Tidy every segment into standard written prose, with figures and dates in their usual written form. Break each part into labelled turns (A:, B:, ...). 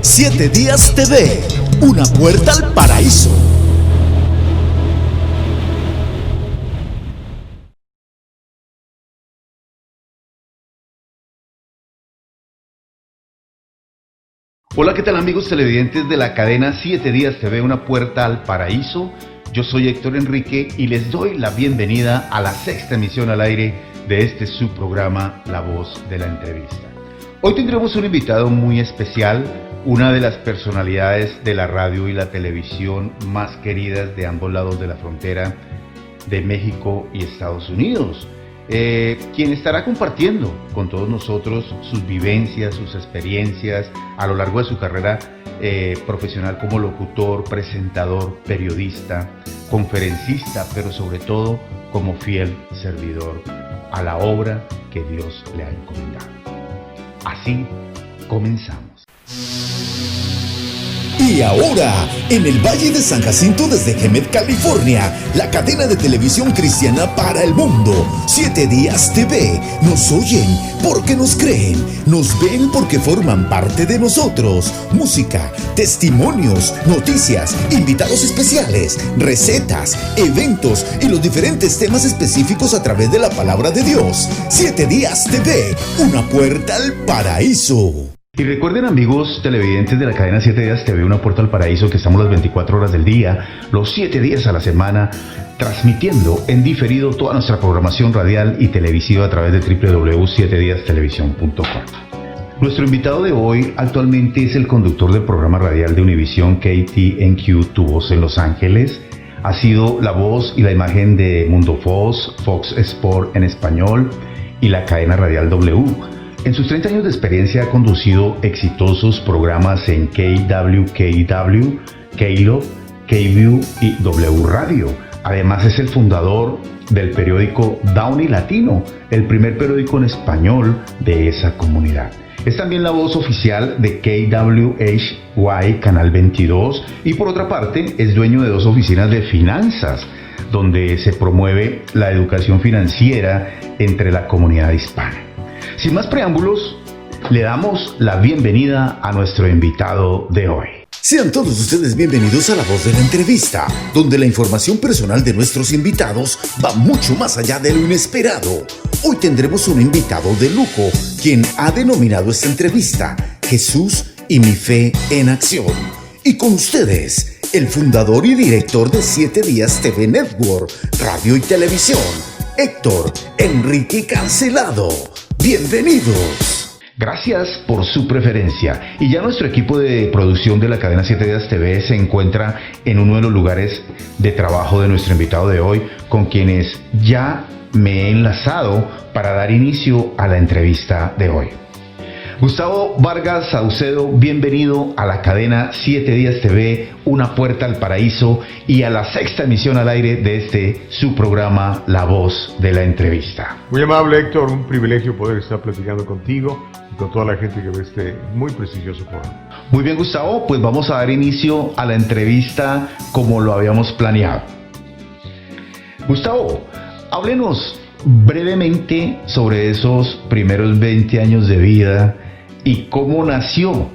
A: 7 Días TV, una puerta al paraíso.
B: Hola, ¿qué tal amigos televidentes de la cadena 7 Días TV, una puerta al paraíso? Yo soy Héctor Enrique y les doy la bienvenida a la sexta emisión al aire de este subprograma La Voz de la Entrevista. Hoy tendremos un invitado muy especial, una de las personalidades de la radio y la televisión más queridas de ambos lados de la frontera de México y Estados Unidos. Quien estará compartiendo con todos nosotros sus vivencias, sus experiencias a lo largo de su carrera profesional como locutor, presentador, periodista, conferencista, pero sobre todo como fiel servidor a la obra que Dios le ha encomendado. Así comenzamos.
A: Y ahora, en el Valle de San Jacinto desde Hemet, California, la cadena de televisión cristiana para el mundo, 7 Días TV. Nos oyen porque nos creen, nos ven porque forman parte de nosotros. Música, testimonios, noticias, invitados especiales, recetas, eventos y los diferentes temas específicos a través de la palabra de Dios. 7 Días TV, una puerta al paraíso.
B: Y recuerden amigos televidentes de la cadena 7 Días TV, una puerta al paraíso, que estamos las 24 horas del día, los 7 días a la semana, transmitiendo en diferido toda nuestra programación radial y televisiva a través de www.7diastelevisión.com. Nuestro invitado de hoy actualmente es el conductor del programa radial de Univisión KTNQ Tu Voz en Los Ángeles. Ha sido la voz y la imagen de Mundo Fox Sport en español y la cadena radial W. En sus 30 años de experiencia ha conducido exitosos programas en KWKW, KLOV, KView y W Radio. Además es el fundador del periódico Downey Latino, el primer periódico en español de esa comunidad. Es también la voz oficial de KWHY Canal 22 y por otra parte es dueño de 2 oficinas de finanzas donde se promueve la educación financiera entre la comunidad hispana. Sin más preámbulos, le damos la bienvenida a nuestro invitado de hoy.
A: Sean todos ustedes bienvenidos a La Voz de la Entrevista, donde la información personal de nuestros invitados va mucho más allá de lo inesperado. Hoy tendremos un invitado de lujo, quien ha denominado esta entrevista Jesús y mi fe en acción. Y con ustedes, el fundador y director de 7 Días TV Network, radio y televisión, Héctor Enrique Cancelado. ¡Bienvenidos!
B: Gracias por su preferencia. Y ya nuestro equipo de producción de la cadena 7 Días TV se encuentra en uno de los lugares de trabajo de nuestro invitado de hoy, con quienes ya me he enlazado para dar inicio a la entrevista de hoy. Gustavo Vargas Saucedo, bienvenido a la cadena 7 Días TV, una puerta al paraíso, y a la sexta emisión al aire de su programa La Voz de la Entrevista.
C: Muy amable, Héctor, un privilegio poder estar platicando contigo y con toda la gente que ve este muy prestigioso programa.
B: Muy bien, Gustavo, pues vamos a dar inicio a la entrevista como lo habíamos planeado. Gustavo, háblenos brevemente sobre esos primeros 20 años de vida y cómo nació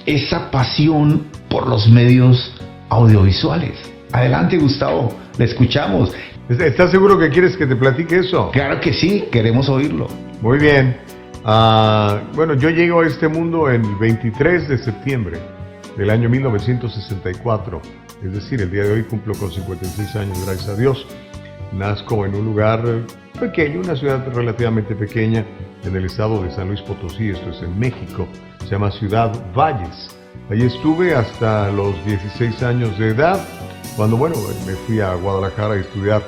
B: esa pasión por los medios audiovisuales. Adelante, Gustavo, le escuchamos.
C: ¿Estás seguro que quieres que te platique eso?
B: Claro que sí, queremos oírlo.
C: Muy bien. Bueno, yo llego a este mundo el 23 de septiembre del año 1964. Es decir, el día de hoy cumplo con 56 años, gracias a Dios. Nazco en un lugar pequeño, una ciudad relativamente pequeña en el estado de San Luis Potosí, esto es en México, se llama Ciudad Valles. Allí estuve hasta los 16 años de edad, cuando me fui a Guadalajara a estudiar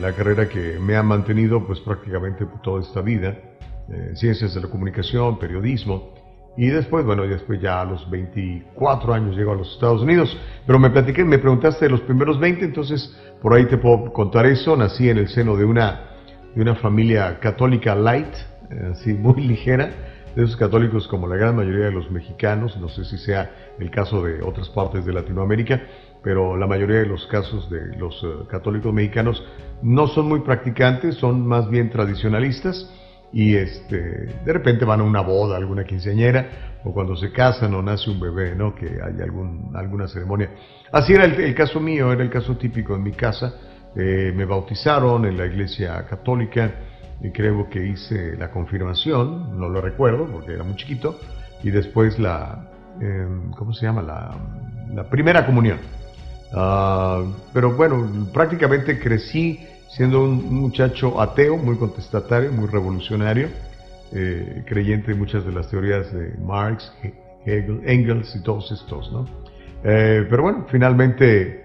C: la carrera que me ha mantenido pues prácticamente toda esta vida, ciencias de la comunicación, periodismo, y después ya a los 24 años llego a los Estados Unidos, pero me preguntaste de los primeros 20, entonces por ahí te puedo contar eso. Nací en el seno de una familia católica light, así muy ligera, de esos católicos como la gran mayoría de los mexicanos. No sé si sea el caso de otras partes de Latinoamérica, pero la mayoría de los casos de los católicos mexicanos no son muy practicantes, son más bien tradicionalistas. y de repente van a una boda, alguna quinceañera, o cuando se casan o nace un bebé, ¿no? Que hay alguna ceremonia. Así era el caso mío, era el caso típico en mi casa. Me bautizaron en la iglesia católica y creo que hice la confirmación, no lo recuerdo porque era muy chiquito, y después ¿cómo se llama? La primera comunión. Pero bueno, prácticamente crecí siendo un muchacho ateo, muy contestatario, muy revolucionario, creyente en muchas de las teorías de Marx, Hegel, Engels y todos estos, ¿no? Pero bueno, finalmente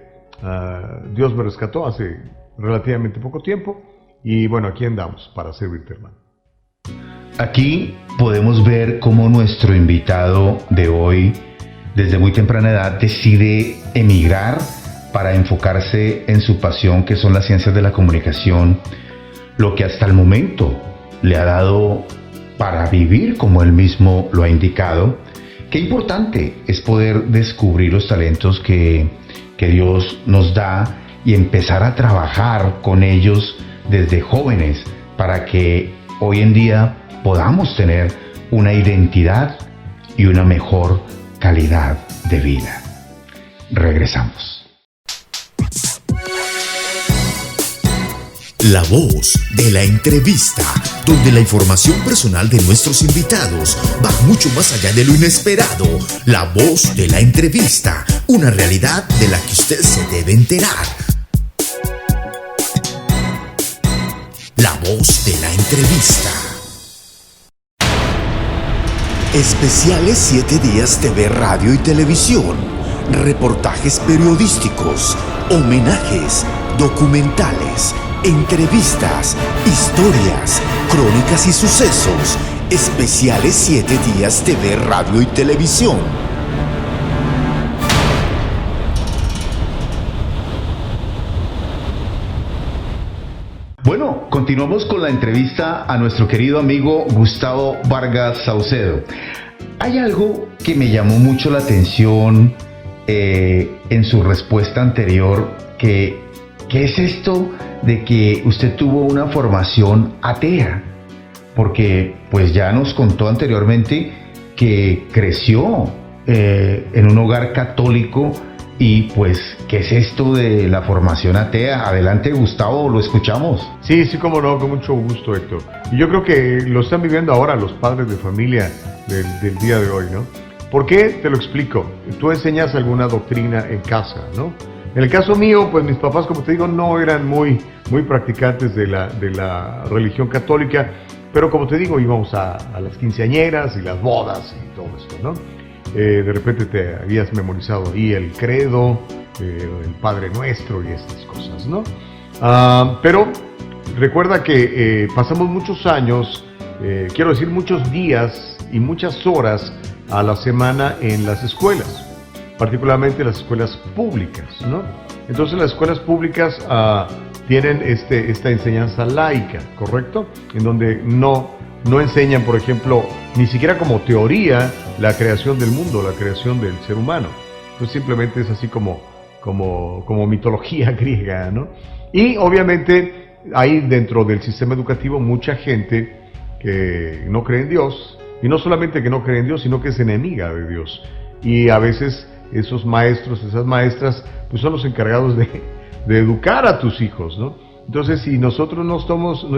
C: Dios me rescató hace relativamente poco tiempo y bueno, aquí andamos para servirte, hermano.
B: Aquí podemos ver cómo nuestro invitado de hoy, desde muy temprana edad, decide emigrar para enfocarse en su pasión, que son las ciencias de la comunicación, lo que hasta el momento le ha dado para vivir como él mismo lo ha indicado. Qué importante es poder descubrir los talentos que Dios nos da y empezar a trabajar con ellos desde jóvenes para que hoy en día podamos tener una identidad y una mejor calidad de vida. Regresamos.
A: La voz de la entrevista, donde la información personal de nuestros invitados va mucho más allá de lo inesperado. La voz de la entrevista, una realidad de la que usted se debe enterar. La voz de la entrevista. Especiales 7 días TV, radio y televisión. Reportajes periodísticos, homenajes, documentales, entrevistas, historias, crónicas y sucesos. Especiales 7 días TV, radio y televisión.
B: Bueno, continuamos con la entrevista a nuestro querido amigo Gustavo Vargas Saucedo. Hay algo que me llamó mucho la atención en su respuesta anterior, ¿qué es esto de que usted tuvo una formación atea? Porque pues ya nos contó anteriormente que creció en un hogar católico y pues, ¿qué es esto de la formación atea? Adelante, Gustavo, lo escuchamos.
C: Sí, cómo no, con mucho gusto, Héctor. Y yo creo que lo están viviendo ahora los padres de familia del día de hoy, ¿no? ¿Por qué? Te lo explico. Tú enseñas alguna doctrina en casa, ¿no? En el caso mío, pues mis papás, como te digo, no eran muy practicantes de la religión católica, pero como te digo, íbamos a las quinceañeras y las bodas y todo esto, ¿no? De repente te habías memorizado ahí el credo, el Padre Nuestro y estas cosas, ¿no? Pero recuerda que pasamos muchos años, quiero decir muchos días y muchas horas a la semana en las escuelas, particularmente las escuelas públicas, ¿no? Entonces las escuelas públicas tienen esta enseñanza laica, ¿correcto? En donde no enseñan, por ejemplo, ni siquiera como teoría la creación del mundo, la creación del ser humano. Entonces simplemente es así como mitología griega, ¿no? Y obviamente hay dentro del sistema educativo mucha gente que no cree en Dios, y no solamente que no cree en Dios, sino que es enemiga de Dios. Y a veces esos maestros, esas maestras, pues son los encargados de educar a tus hijos, ¿no? Entonces, si nosotros no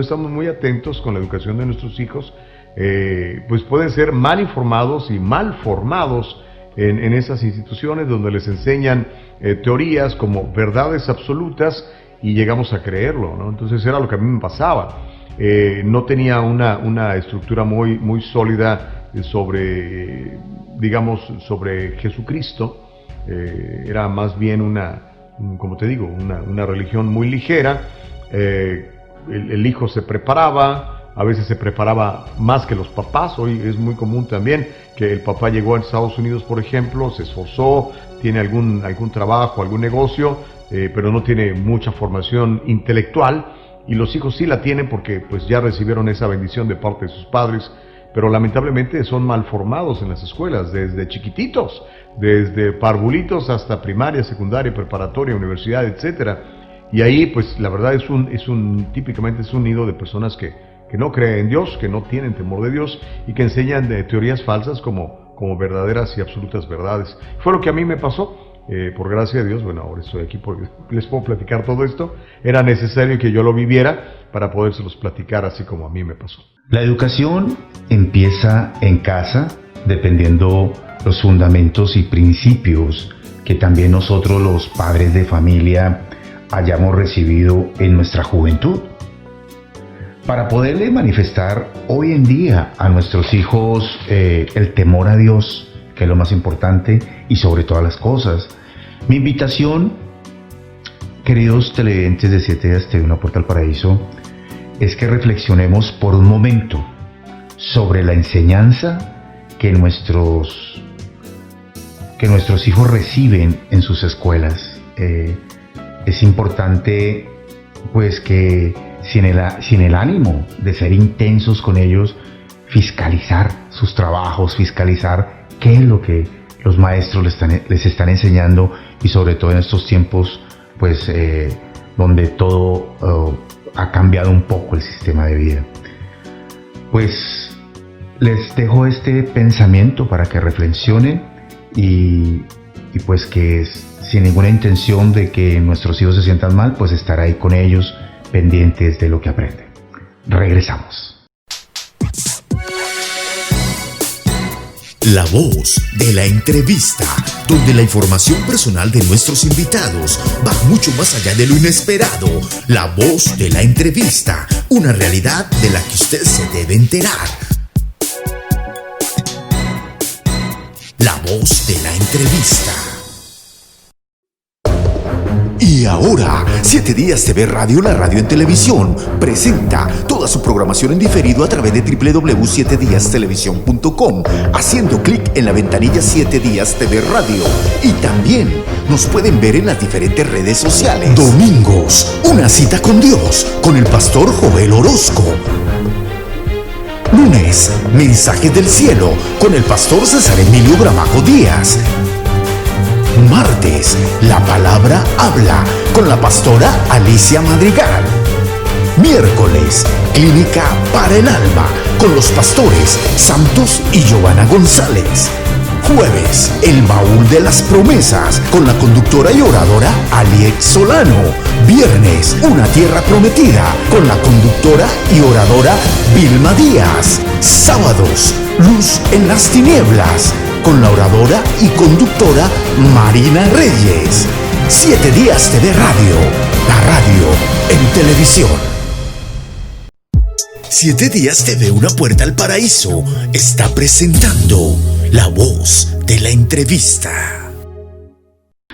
C: estamos muy atentos con la educación de nuestros hijos, pues pueden ser mal informados y mal formados en esas instituciones donde les enseñan teorías como verdades absolutas y llegamos a creerlo, ¿no? Entonces era lo que a mí me pasaba. No tenía una estructura muy sólida sobre Jesucristo. Era más bien como te digo, una religión muy ligera. El hijo se preparaba, a veces se preparaba más que los papás. Hoy es muy común también que el papá llegó a Estados Unidos, por ejemplo, se esforzó, tiene algún trabajo, algún negocio, pero no tiene mucha formación intelectual, y los hijos sí la tienen porque pues ya recibieron esa bendición de parte de sus padres, pero lamentablemente son mal formados en las escuelas desde chiquititos, desde parvulitos hasta primaria, secundaria, preparatoria, universidad, etcétera. Y ahí pues la verdad típicamente es un nido de personas que que no creen en Dios, que no tienen temor de Dios y que enseñan de teorías falsas como verdaderas y absolutas verdades. Fue lo que a mí me pasó. Por gracia de Dios, bueno, ahora estoy aquí porque les puedo platicar todo esto. Era necesario que yo lo viviera para podérselos platicar así como a mí me pasó.
B: La educación empieza en casa, dependiendo los fundamentos y principios que también nosotros los padres de familia hayamos recibido en nuestra juventud. Para poderle manifestar hoy en día a nuestros hijos el temor a Dios, que es lo más importante y sobre todas las cosas. Mi invitación, queridos televidentes de 7 días TV, una puerta al paraíso, es que reflexionemos por un momento sobre la enseñanza que nuestros hijos reciben en sus escuelas. Es importante pues que sin el ánimo de ser intensos con ellos, fiscalizar sus trabajos, fiscalizar qué es lo que los maestros les están enseñando, y sobre todo en estos tiempos pues donde todo ha cambiado un poco el sistema de vida. Pues les dejo este pensamiento para que reflexionen y pues que sin ninguna intención de que nuestros hijos se sientan mal, pues estar ahí con ellos pendientes de lo que aprenden. Regresamos.
A: La voz de la entrevista, donde la información personal de nuestros invitados va mucho más allá de lo inesperado. La voz de la entrevista, una realidad de la que usted se debe enterar. La voz de la entrevista. Y ahora, 7 días TV Radio, la radio en televisión, presenta toda su programación en diferido a través de www.7diastelevisión.com, haciendo clic en la ventanilla 7 días TV Radio. Y también nos pueden ver en las diferentes redes sociales. Domingos, una cita con Dios, con el pastor Joel Orozco. Lunes, mensajes del cielo, con el pastor César Emilio Gramajo Díaz. Martes, la palabra habla, con la pastora Alicia Madrigal. Miércoles, clínica para el alma, con los pastores Santos y Giovanna González. Jueves, el baúl de las promesas, con la conductora y oradora Aliex Solano. Viernes, una tierra prometida, con la conductora y oradora Vilma Díaz. Sábados, luz en las tinieblas, con la oradora y conductora Marina Reyes. 7 días TV Radio, la radio en televisión. 7 días TV, una puerta al paraíso, está presentando la voz de la entrevista.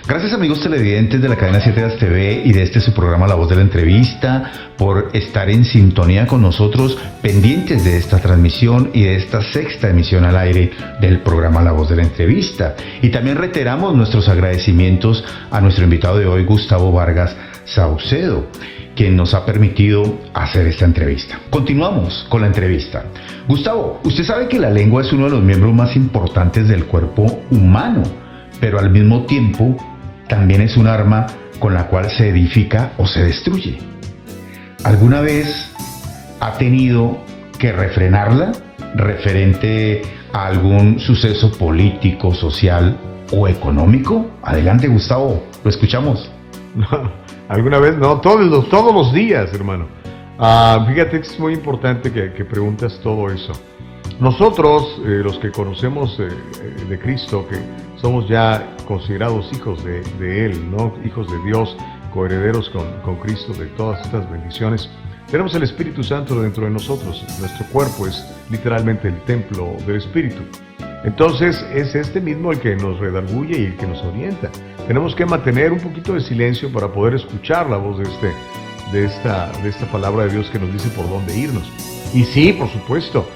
B: Gracias, amigos televidentes de la cadena 7 días TV y de este su programa La Voz de la Entrevista, por estar en sintonía con nosotros, pendientes de esta transmisión y de esta 6ª emisión al aire del programa La Voz de la Entrevista. Y también reiteramos nuestros agradecimientos a nuestro invitado de hoy, Gustavo Vargas Saucedo, quien nos ha permitido hacer esta entrevista. Continuamos con la entrevista. Gustavo, usted sabe que la lengua es uno de los miembros más importantes del cuerpo humano, pero al mismo tiempo también es un arma con la cual se edifica o se destruye. ¿Alguna vez ha tenido que refrenarla referente a algún suceso político, social o económico? Adelante, Gustavo, lo escuchamos.
C: No, alguna vez no, todos los días, hermano. Fíjate que es muy importante que preguntas todo eso. Nosotros, los que conocemos de Cristo, que somos ya considerados hijos de Él, ¿no? Hijos de Dios, coherederos con Cristo de todas estas bendiciones, tenemos el Espíritu Santo dentro de nosotros. Nuestro cuerpo es literalmente el templo del Espíritu. Entonces es este mismo el que nos redarguye y el que nos orienta. Tenemos que mantener un poquito de silencio para poder escuchar la voz de esta palabra de Dios que nos dice por dónde irnos. Y sí, por supuesto,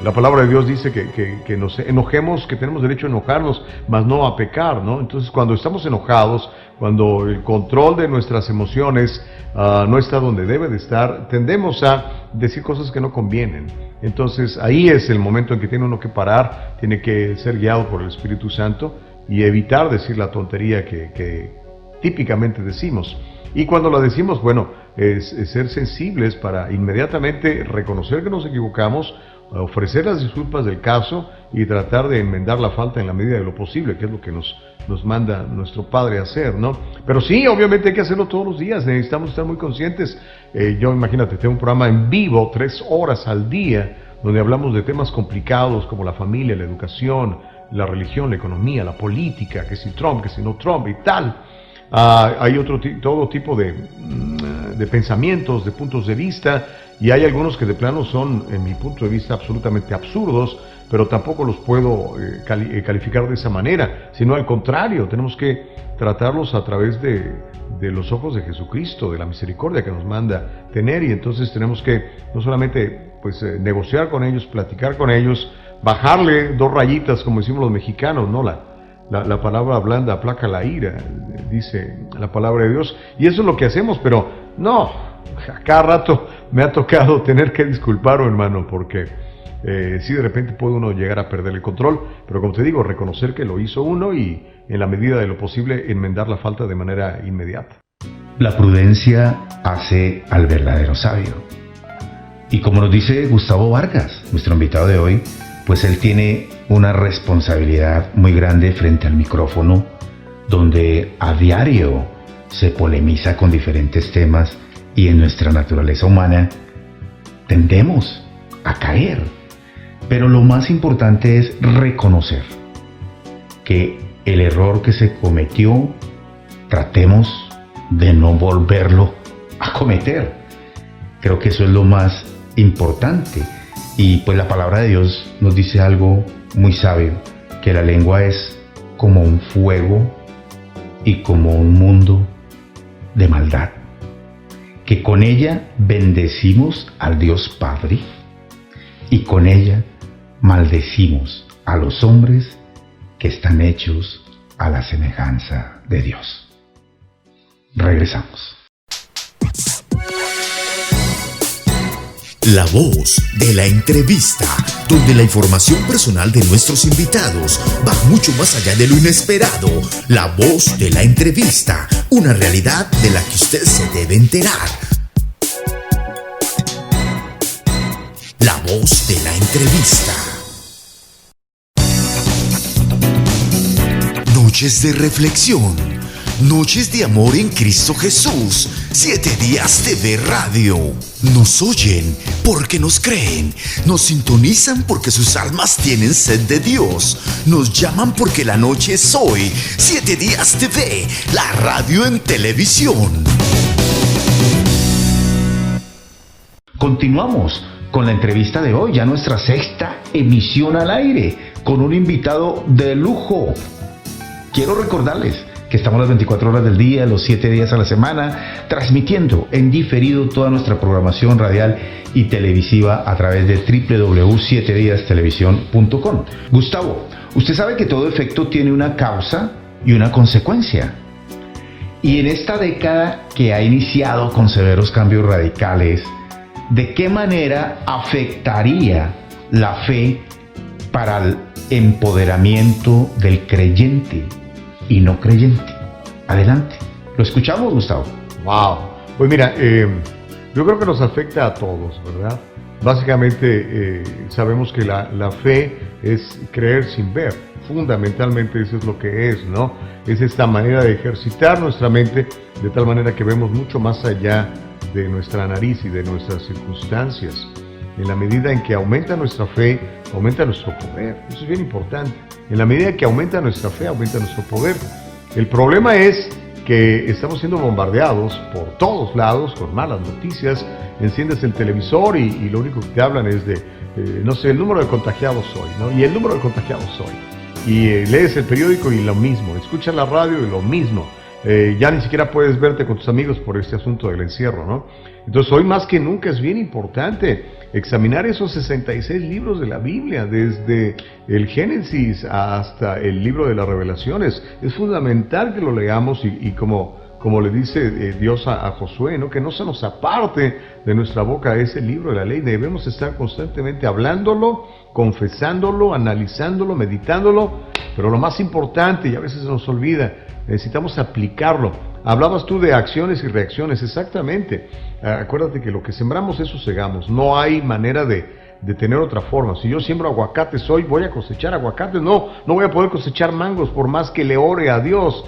C: la palabra de Dios dice que nos enojemos, que tenemos derecho a enojarnos, mas no a pecar, ¿no? Entonces, cuando estamos enojados, cuando el control de nuestras emociones no está donde debe de estar, tendemos a decir cosas que no convienen. Entonces, ahí es el momento en que tiene uno que parar, tiene que ser guiado por el Espíritu Santo y evitar decir la tontería que típicamente decimos. Y cuando la decimos, bueno, es ser sensibles para inmediatamente reconocer que nos equivocamos, ofrecer las disculpas del caso y tratar de enmendar la falta en la medida de lo posible, que es lo que nos manda nuestro Padre a hacer, ¿no? Pero sí, obviamente hay que hacerlo todos los días, necesitamos estar muy conscientes. Yo, imagínate, tengo un programa en vivo, 3 horas al día, donde hablamos de temas complicados como la familia, la educación, la religión, la economía, la política, que si Trump, que si no Trump y tal. Hay todo tipo de pensamientos, de puntos de vista, y hay algunos que de plano son, en mi punto de vista, absolutamente absurdos, pero tampoco los puedo calificar de esa manera, sino al contrario, tenemos que tratarlos a través de los ojos de Jesucristo, de la misericordia que nos manda tener, y entonces tenemos que no solamente negociar con ellos, platicar con ellos, bajarle 2 rayitas, como decimos los mexicanos, ¿no? La palabra blanda aplaca la ira, dice la palabra de Dios, y eso es lo que hacemos, pero no, a cada rato me ha tocado tener que disculpar, hermano, porque sí, de repente puede uno llegar a perder el control, pero como te digo, reconocer que lo hizo uno y en la medida de lo posible enmendar la falta de manera inmediata.
B: La prudencia hace al verdadero sabio. Y como nos dice Gustavo Vargas, nuestro invitado de hoy, pues él tiene una responsabilidad muy grande frente al micrófono, donde a diario se polemiza con diferentes temas y en nuestra naturaleza humana tendemos a caer. Pero lo más importante es reconocer que el error que se cometió, tratemos de no volverlo a cometer. Creo que eso es lo más importante. Y pues la palabra de Dios nos dice algo muy sabio, que la lengua es como un fuego y como un mundo de maldad, que con ella bendecimos al Dios Padre y con ella maldecimos a los hombres que están hechos a la semejanza de Dios. Regresamos.
A: La voz de la entrevista, donde la información personal de nuestros invitados va mucho más allá de lo inesperado. La voz de la entrevista, una realidad de la que usted se debe enterar. La voz de la entrevista. Noches de reflexión, noches de amor en Cristo Jesús. 7 Días TV Radio. Nos oyen porque nos creen, nos sintonizan porque sus almas tienen sed de Dios, nos llaman porque la noche es hoy. 7 Días TV, la radio en televisión.
B: Continuamos con la entrevista de hoy, ya nuestra 6ª emisión al aire, con un invitado de lujo. Quiero recordarles que estamos las 24 horas del día, los 7 días a la semana, transmitiendo en diferido toda nuestra programación radial y televisiva a través de www.7diastelevisión.com. Gustavo, usted sabe que todo efecto tiene una causa y una consecuencia. Y en esta década que ha iniciado con severos cambios radicales, ¿de qué manera afectaría la fe para el empoderamiento del creyente y no creyente? Adelante, lo escuchamos, Gustavo.
C: Wow, pues mira, yo creo que nos afecta a todos, ¿verdad? Básicamente sabemos que la fe es creer sin ver, fundamentalmente eso es lo que es, ¿no? Es esta manera de ejercitar nuestra mente de tal manera que vemos mucho más allá de nuestra nariz y de nuestras circunstancias. En la medida en que aumenta nuestra fe, aumenta nuestro poder. Eso es bien importante. En la medida que aumenta nuestra fe, aumenta nuestro poder. El problema es que estamos siendo bombardeados por todos lados con malas noticias. Enciendes el televisor y lo único que te hablan es de, no sé, el número de contagiados hoy, ¿no? Y el número de contagiados hoy. Y lees el periódico y lo mismo. Escuchas la radio y lo mismo. Ya ni siquiera puedes verte con tus amigos por este asunto del encierro, ¿no? Entonces hoy más que nunca es bien importante examinar esos 66 libros de la Biblia, desde el Génesis hasta el libro de las Revelaciones. Es fundamental que lo leamos y como le dice Dios a Josué, ¿no? Que no se nos aparte de nuestra boca ese libro de la ley. Debemos estar constantemente hablándolo, confesándolo, analizándolo, meditándolo, pero lo más importante, y a veces se nos olvida, necesitamos aplicarlo. Hablabas tú de acciones y reacciones, exactamente. Acuérdate que lo que sembramos, eso segamos. No hay manera de tener otra forma. Si yo siembro aguacates hoy, voy a cosechar aguacates. No voy a poder cosechar mangos por más que le ore a Dios,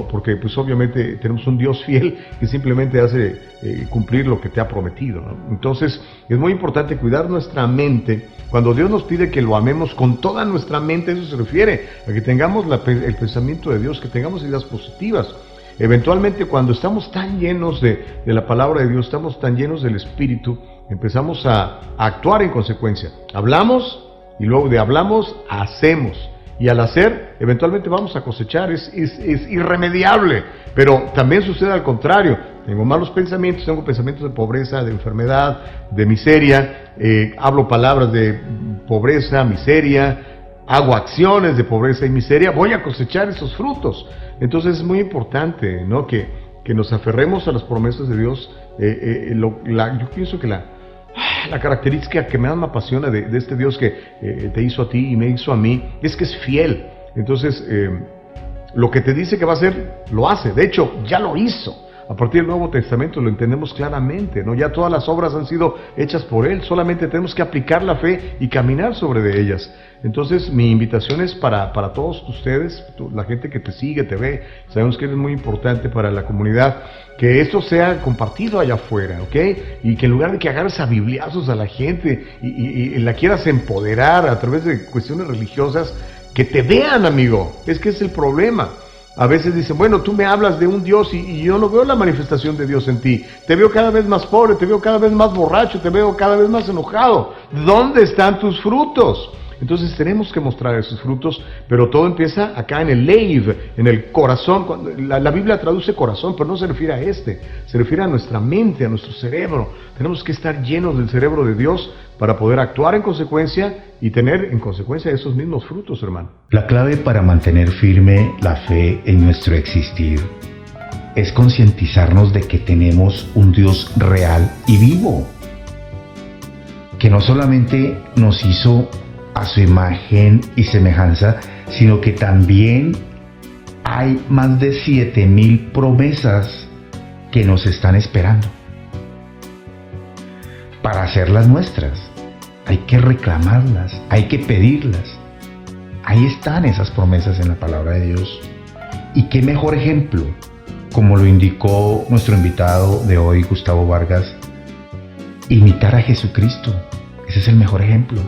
C: porque pues obviamente tenemos un Dios fiel que simplemente hace cumplir lo que te ha prometido, ¿no? Entonces es muy importante cuidar nuestra mente. Cuando Dios nos pide que lo amemos con toda nuestra mente, eso se refiere a que tengamos el pensamiento de Dios, que tengamos ideas positivas. Eventualmente, cuando estamos tan llenos de la palabra de Dios, estamos tan llenos del Espíritu, empezamos a actuar en consecuencia. Hablamos y luego de hablamos, hacemos. Y al hacer, eventualmente vamos a cosechar. Es irremediable. Pero también sucede al contrario. Tengo malos pensamientos, tengo pensamientos de pobreza, de enfermedad, de miseria. Hablo palabras de pobreza, miseria. Hago acciones de pobreza y miseria. Voy a cosechar esos frutos. Entonces es muy importante, ¿no?, que nos aferremos a las promesas de Dios. Yo pienso que la característica que más me apasiona de este Dios que te hizo a ti y me hizo a mí es que es fiel. Entonces, lo que te dice que va a hacer, lo hace. De hecho, ya lo hizo. A partir del Nuevo Testamento lo entendemos claramente, ¿no? Ya todas las obras han sido hechas por Él, solamente tenemos que aplicar la fe y caminar sobre de ellas. Entonces, mi invitación es para todos ustedes, la gente que te sigue, te ve, sabemos que eres muy importante para la comunidad, que esto sea compartido allá afuera, ¿ok? Y que en lugar de que agarres a bibliazos a la gente y la quieras empoderar a través de cuestiones religiosas, que te vean, amigo. Es que es el problema. A veces dicen, bueno, tú me hablas de un Dios y yo no veo la manifestación de Dios en ti. Te veo cada vez más pobre, te veo cada vez más borracho, te veo cada vez más enojado. ¿Dónde están tus frutos? Entonces tenemos que mostrar esos frutos, pero todo empieza acá en el leiv, en el corazón. La Biblia traduce corazón, pero no se refiere a se refiere a nuestra mente, a nuestro cerebro. Tenemos que estar llenos del cerebro de Dios para poder actuar en consecuencia y tener en consecuencia esos mismos frutos, hermano.
B: La clave para mantener firme la fe en nuestro existir es concientizarnos de que tenemos un Dios real y vivo, que no solamente nos hizo a su imagen y semejanza, sino que también hay más de 7,000 promesas que nos están esperando para hacerlas nuestras. Hay que reclamarlas, hay que pedirlas. Ahí están esas promesas en la palabra de Dios. Y qué mejor ejemplo, como lo indicó nuestro invitado de hoy, Gustavo Vargas, imitar a Jesucristo. Ese es el mejor ejemplo.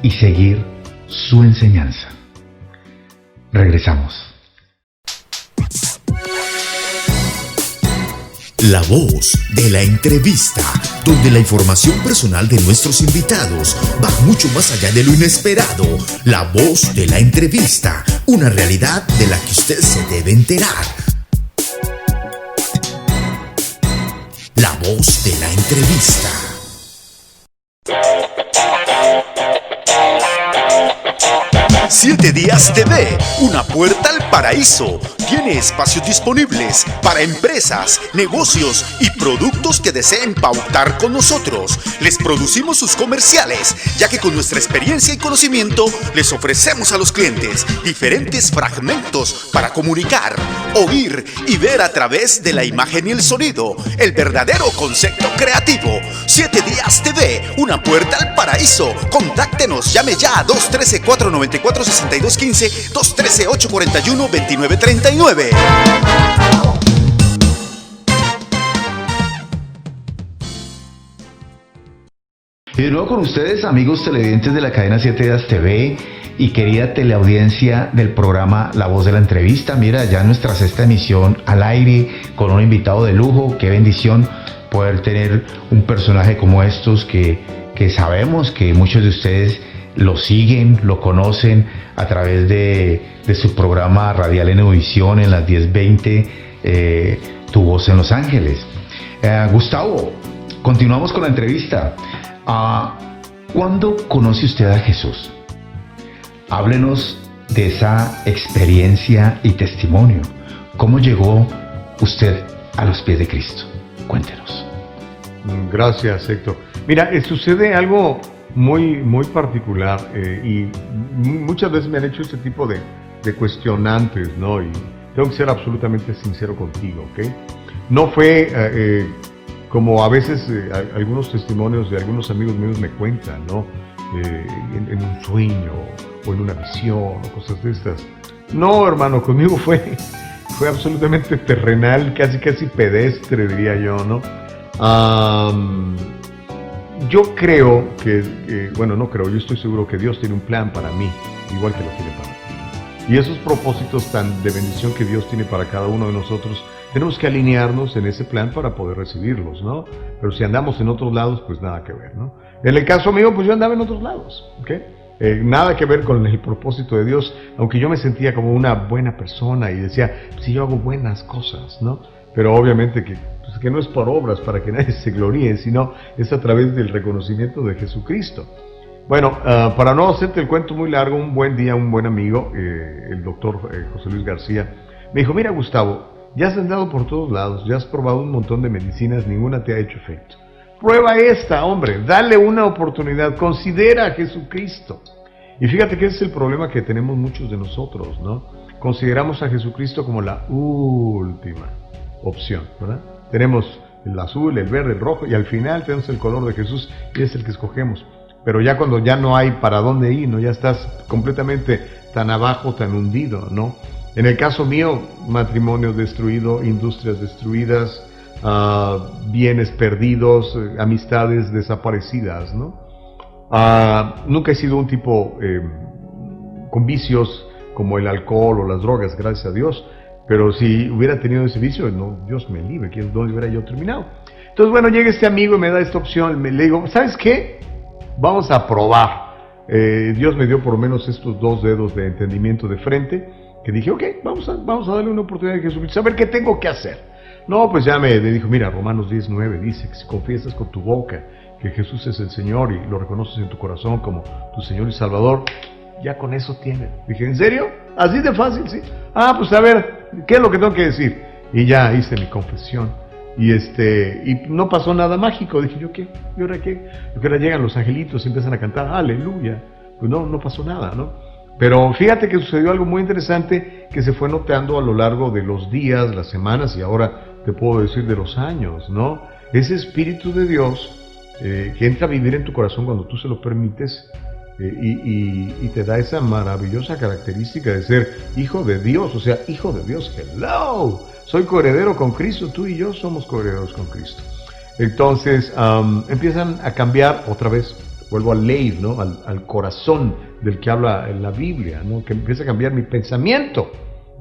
B: Y seguir su enseñanza. Regresamos.
A: La voz de la entrevista, donde la información personal de nuestros invitados va mucho más allá de lo inesperado. La voz de la entrevista, una realidad de la que usted se debe enterar. La voz de la entrevista. Siete Días TV, una puerta al paraíso. Tiene espacios disponibles para empresas, negocios y productos que deseen pautar con nosotros. Les producimos sus comerciales, ya que con nuestra experiencia y conocimiento les ofrecemos a los clientes diferentes fragmentos para comunicar, oír y ver a través de la imagen y el sonido. El verdadero concepto creativo. 7 Días TV, una puerta al paraíso. Contáctenos, llame ya a 213-494-6215, 213-841-2939.
B: Y de nuevo con ustedes, amigos televidentes de la cadena 7 Días TV y querida teleaudiencia del programa La Voz de la Entrevista. Mira, ya nuestra 6ª emisión al aire con un invitado de lujo. Qué bendición poder tener un personaje como estos que sabemos que muchos de ustedes lo siguen, lo conocen a través de su programa radial en Univisión en las 10:20, Tu Voz en Los Ángeles. Gustavo, continuamos con la entrevista. ¿Cuándo conoce usted a Jesús? Háblenos de esa experiencia y testimonio. ¿Cómo llegó usted a los pies de Cristo? Cuéntenos.
C: Gracias, Héctor. Mira, sucede algo muy particular y muchas veces me han hecho este tipo de cuestionantes, ¿no? Y tengo que ser absolutamente sincero contigo, ¿ok? No fue como a veces algunos testimonios de algunos amigos míos me cuentan, ¿no? En un sueño o en una visión o cosas de estas. No, hermano, conmigo fue absolutamente terrenal, casi pedestre, diría yo, ¿no? Yo creo yo estoy seguro que Dios tiene un plan para mí, igual que lo tiene para ti. Y esos propósitos tan de bendición que Dios tiene para cada uno de nosotros, tenemos que alinearnos en ese plan para poder recibirlos, ¿no? Pero si andamos en otros lados, pues nada que ver, ¿no? En el caso mío, pues yo andaba en otros lados, ¿ok? Nada que ver con el propósito de Dios, aunque yo me sentía como una buena persona y decía, si yo hago buenas cosas, ¿no? Pero obviamente que no es por obras para que nadie se gloríe, sino es a través del reconocimiento de Jesucristo. Bueno, para no hacerte el cuento muy largo, un buen día un buen amigo, el doctor José Luis García, me dijo, mira Gustavo, ya has andado por todos lados, ya has probado un montón de medicinas, ninguna te ha hecho efecto. Prueba esta, hombre, dale una oportunidad, considera a Jesucristo. Y fíjate que ese es el problema que tenemos muchos de nosotros, ¿no? Consideramos a Jesucristo como la última opción, ¿verdad? Tenemos el azul, el verde, el rojo y al final tenemos el color de Jesús y es el que escogemos. Pero ya cuando ya no hay para dónde ir, ¿no? Ya estás completamente tan abajo, tan hundido, ¿no? En el caso mío, matrimonio destruido, industrias destruidas, bienes perdidos, amistades desaparecidas, ¿no? Nunca he sido un tipo con vicios como el alcohol o las drogas, gracias a Dios, pero si hubiera tenido ese vicio, no, Dios me libre, ¿dónde hubiera yo terminado? Entonces, bueno, llega este amigo y me da esta opción, le digo, ¿sabes qué? Vamos a probar. Dios me dio por lo menos estos 2 dedos de entendimiento de frente, que dije, ok, vamos a darle una oportunidad a Jesucristo, a ver qué tengo que hacer. No, pues ya me dijo, mira, Romanos 10:9 dice que si confiesas con tu boca que Jesús es el Señor y lo reconoces en tu corazón como tu Señor y Salvador, ya con eso tienes. Dije, ¿en serio? ¿Así de fácil? Sí. Pues a ver, ¿qué es lo que tengo que decir? Y ya hice mi confesión. Y no pasó nada mágico. Dije, ¿yo qué? ¿Y ahora qué? Y ahora llegan los angelitos y empiezan a cantar, aleluya. Pues no pasó nada, ¿no? Pero fíjate que sucedió algo muy interesante que se fue notando a lo largo de los días, las semanas y ahora te puedo decir de los años, ¿no? Ese Espíritu de Dios que entra a vivir en tu corazón cuando tú se lo permites y te da esa maravillosa característica de ser hijo de Dios, o sea, hijo de Dios, hello, soy coheredero con Cristo, tú y yo somos coherederos con Cristo. Entonces empiezan a cambiar otra vez, vuelvo al leib, ¿no? al corazón del que habla en la Biblia, ¿no? Que empieza a cambiar mi pensamiento.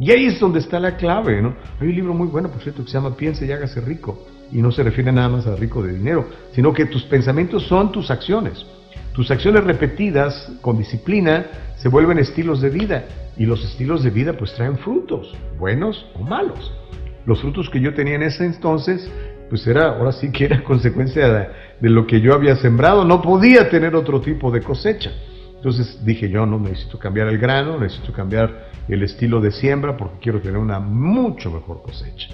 C: Y ahí es donde está la clave, ¿no? Hay un libro muy bueno, por cierto, que se llama Piense y hágase rico. Y no se refiere nada más a rico de dinero, sino que tus pensamientos son tus acciones. Tus acciones repetidas, con disciplina, se vuelven estilos de vida. Y los estilos de vida pues traen frutos, buenos o malos. Los frutos que yo tenía en ese entonces, pues ahora sí que era consecuencia de lo que yo había sembrado. No podía tener otro tipo de cosecha. Entonces dije yo, no necesito cambiar el grano, necesito cambiar el estilo de siembra porque quiero tener una mucho mejor cosecha.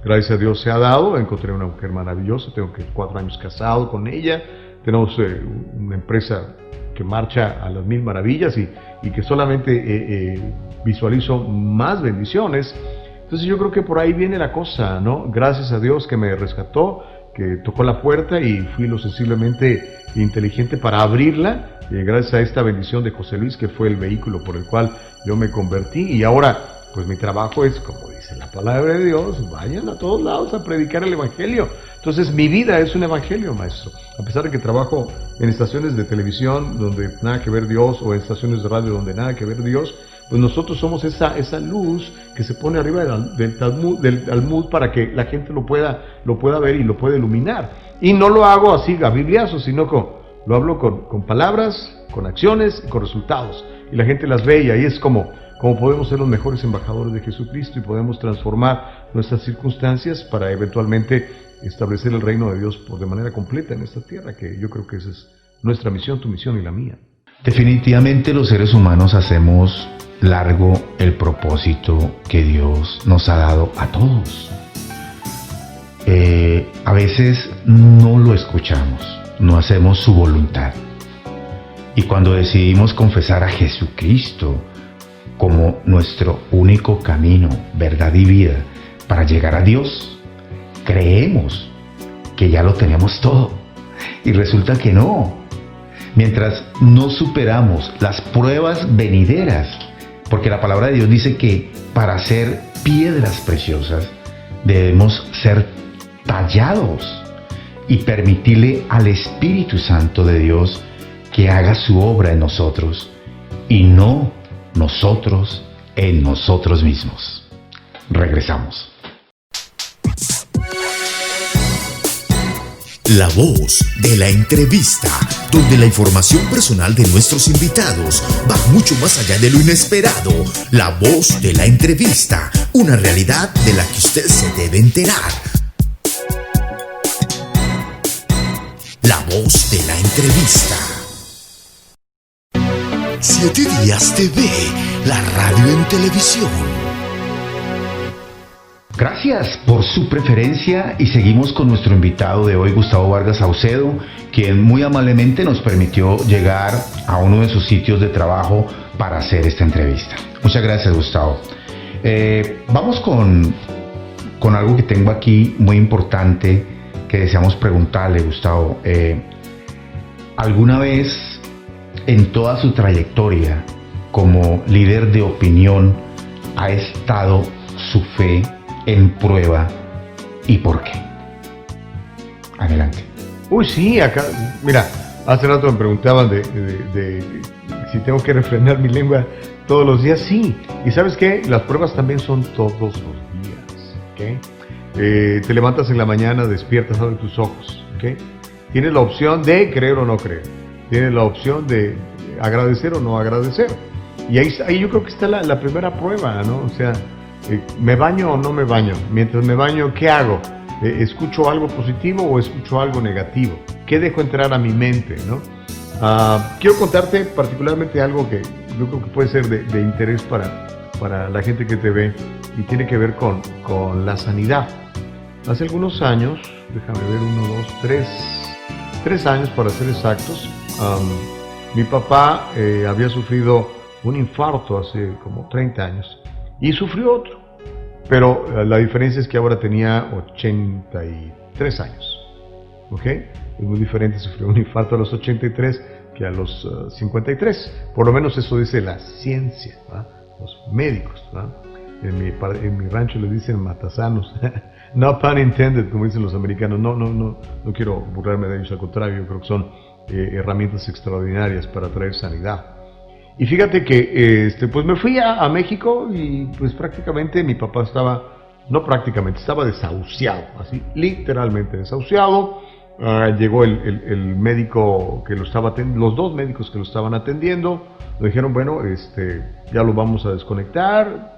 C: Gracias a Dios se ha dado, encontré una mujer maravillosa, tengo 4 años casado con ella, tenemos una empresa que marcha a las 1000 maravillas y que solamente visualizo más bendiciones. Entonces yo creo que por ahí viene la cosa, ¿no? Gracias a Dios que me rescató, que tocó la puerta y fui lo sensiblemente inteligente para abrirla, gracias a esta bendición de José Luis, que fue el vehículo por el cual yo me convertí. Y ahora, pues mi trabajo es, como dice la palabra de Dios, vayan a todos lados a predicar el Evangelio. Entonces mi vida es un Evangelio, maestro. A pesar de que trabajo en estaciones de televisión donde nada que ver Dios, o en estaciones de radio donde nada que ver Dios, pues nosotros somos esa luz que se pone arriba del almud para que la gente lo pueda ver y lo pueda iluminar. Y no lo hago así a bibliazos, sino lo hablo con palabras, con acciones y con resultados. Y la gente las ve y ahí es como podemos ser los mejores embajadores de Jesucristo y podemos transformar nuestras circunstancias para eventualmente establecer el reino de Dios de manera completa en esta tierra, que yo creo que esa es nuestra misión, tu misión y la mía.
B: Definitivamente los seres humanos hacemos largo el propósito que Dios nos ha dado a todos. A veces no lo escuchamos, no hacemos su voluntad. Y cuando decidimos confesar a Jesucristo como nuestro único camino, verdad y vida para llegar a Dios, creemos que ya lo tenemos todo. Y resulta que no. Mientras no superamos las pruebas venideras, porque la palabra de Dios dice que para ser piedras preciosas debemos ser tallados y permitirle al Espíritu Santo de Dios que haga su obra en nosotros y no nosotros en nosotros mismos. Regresamos.
A: La voz de la entrevista, donde la información personal de nuestros invitados va mucho más allá de lo inesperado. La voz de la entrevista, una realidad de la que usted se debe enterar. La voz de la entrevista. 7 Días TV, la radio en televisión.
B: Gracias por su preferencia y seguimos con nuestro invitado de hoy, Gustavo Vargas Saucedo, quien muy amablemente nos permitió llegar a uno de sus sitios de trabajo para hacer esta entrevista. Muchas gracias, Gustavo. Vamos con algo que tengo aquí muy importante que deseamos preguntarle, Gustavo. ¿Alguna vez en toda su trayectoria como líder de opinión ha estado su fe en prueba y por qué? Adelante.
C: Uy, sí, acá, mira, hace rato me preguntaban de si tengo que refrenar mi lengua todos los días. Sí, y ¿sabes qué? Las pruebas también son todos los días, ¿ok? Te levantas en la mañana, despiertas, abres tus ojos, ¿ok? Tienes la opción de creer o no creer. Tienes la opción de agradecer o no agradecer. Y ahí yo creo que está la primera prueba, ¿no? O sea, ¿me baño o no me baño? Mientras me baño, ¿qué hago? ¿Escucho algo positivo o escucho algo negativo? ¿Qué dejo entrar a mi mente, no? Quiero contarte particularmente algo que yo creo que puede ser de interés para la gente que te ve y tiene que ver con la sanidad. Hace algunos años, déjame ver, 1, 2, 3 años para ser exactos, mi papá había sufrido un infarto hace como 30 años. Y sufrió otro, pero la diferencia es que ahora tenía 83 años, ¿ok? Es muy diferente sufrir un infarto a los 83 que a los 53, por lo menos eso dice la ciencia, ¿va? Los médicos, ¿va? En mi rancho le dicen matasanos, no pun intended, como dicen los americanos. No quiero burlarme de ellos, al contrario, yo creo que son herramientas extraordinarias para traer sanidad. Y fíjate que pues me fui a México y pues prácticamente mi papá estaba desahuciado, así literalmente desahuciado. Llegó el médico que lo estaba atendiendo, los 2 médicos que lo estaban atendiendo, le dijeron, bueno, ya lo vamos a desconectar,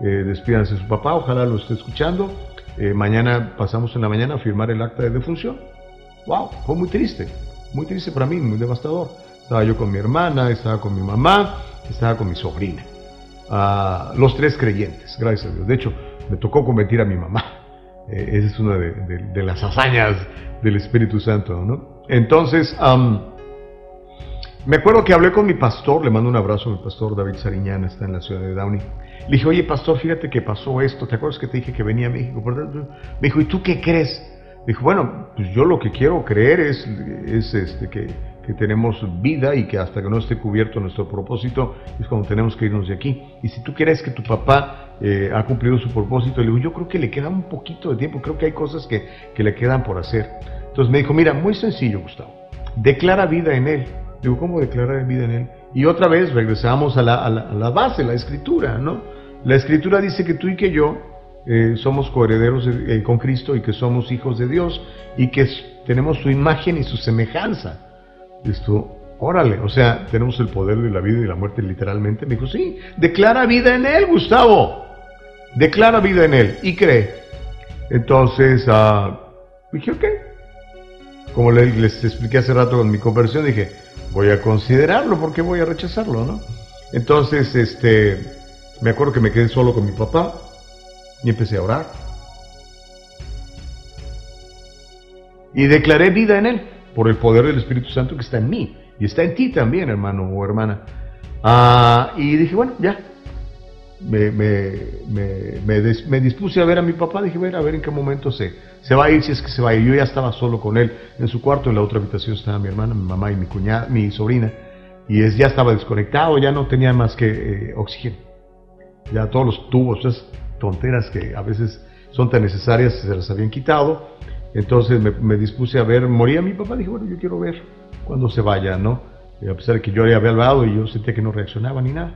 C: despídanse de su papá, ojalá lo esté escuchando, mañana pasamos en la mañana a firmar el acta de defunción. Wow, fue muy triste para mí, muy devastador. Estaba yo con mi hermana, estaba con mi mamá, estaba con mi sobrina. Los 3 creyentes, gracias a Dios. De hecho, me tocó convertir a mi mamá. Esa es una de las hazañas del Espíritu Santo, ¿no? Entonces, me acuerdo que hablé con mi pastor, le mando un abrazo a mi pastor David Sariñana, está en la ciudad de Downey. Le dije, oye pastor, fíjate que pasó esto, ¿te acuerdas que te dije que venía a México? Me dijo, ¿y tú qué crees? Dijo, bueno, pues yo lo que quiero creer es que tenemos vida y que hasta que no esté cubierto nuestro propósito es cuando tenemos que irnos de aquí. Y si tú crees que tu papá ha cumplido su propósito, le digo, yo creo que le queda un poquito de tiempo, creo que hay cosas que le quedan por hacer. Entonces me dijo, mira, muy sencillo, Gustavo, declara vida en él. Digo, ¿cómo declarar vida en él? Y otra vez regresamos a la base, la Escritura, ¿no? La Escritura dice que tú y que yo somos coherederos con Cristo y que somos hijos de Dios y que tenemos su imagen y su semejanza. Esto, órale, o sea, tenemos el poder de la vida y la muerte literalmente. Me dijo, sí, declara vida en él, Gustavo. Declara vida en él y cree. Entonces, dije, ok. Como les expliqué hace rato con mi conversión, dije, voy a considerarlo, ¿por qué voy a rechazarlo, no? Entonces, me acuerdo que me quedé solo con mi papá y empecé a orar. Y declaré vida en él, por el poder del Espíritu Santo que está en mí, y está en ti también, hermano o hermana. Y dije, bueno, ya, me dispuse a ver a mi papá. Dije, a ver en qué momento se va a ir, si es que se va a ir. Yo ya estaba solo con él en su cuarto. En la otra habitación estaba mi hermana, mi mamá y mi cuñada, mi sobrina. Y ya estaba desconectado, ya no tenía más que oxígeno. Ya todos los tubos, esas tonteras que a veces son tan necesarias, se las habían quitado. Entonces me dispuse a ver, moría mi papá. Dije, yo quiero ver cuando se vaya, ¿no? A pesar de que yo le había hablado y yo sentía que no reaccionaba ni nada.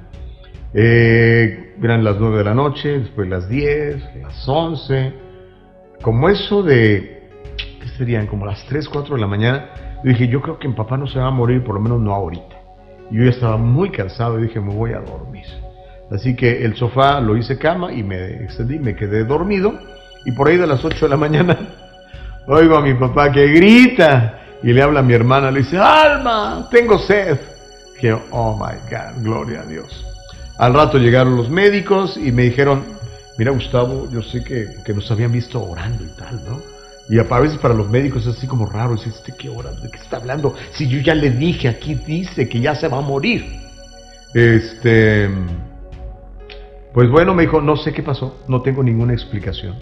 C: Eran las 9 de la noche, después las 10, las 11. Como eso de, ¿qué serían? Como las 3, 4 de la mañana. Yo dije, yo creo que mi papá no se va a morir, por lo menos no ahorita. Y yo ya estaba muy cansado y dije, me voy a dormir. Así que el sofá lo hice cama y me extendí, me quedé dormido. Y por ahí de las 8 de la mañana oigo a mi papá que grita y le habla a mi hermana, le dice, Alma, tengo sed. Que oh my God, gloria a Dios. Al rato llegaron los médicos y me dijeron, mira Gustavo, yo sé que nos habían visto orando y tal, ¿no? Y a veces para los médicos es así como raro, dice, ¿qué hora? ¿De qué está hablando? Si yo ya le dije, aquí dice que ya se va a morir. Pues bueno, me dijo, no sé qué pasó, no tengo ninguna explicación.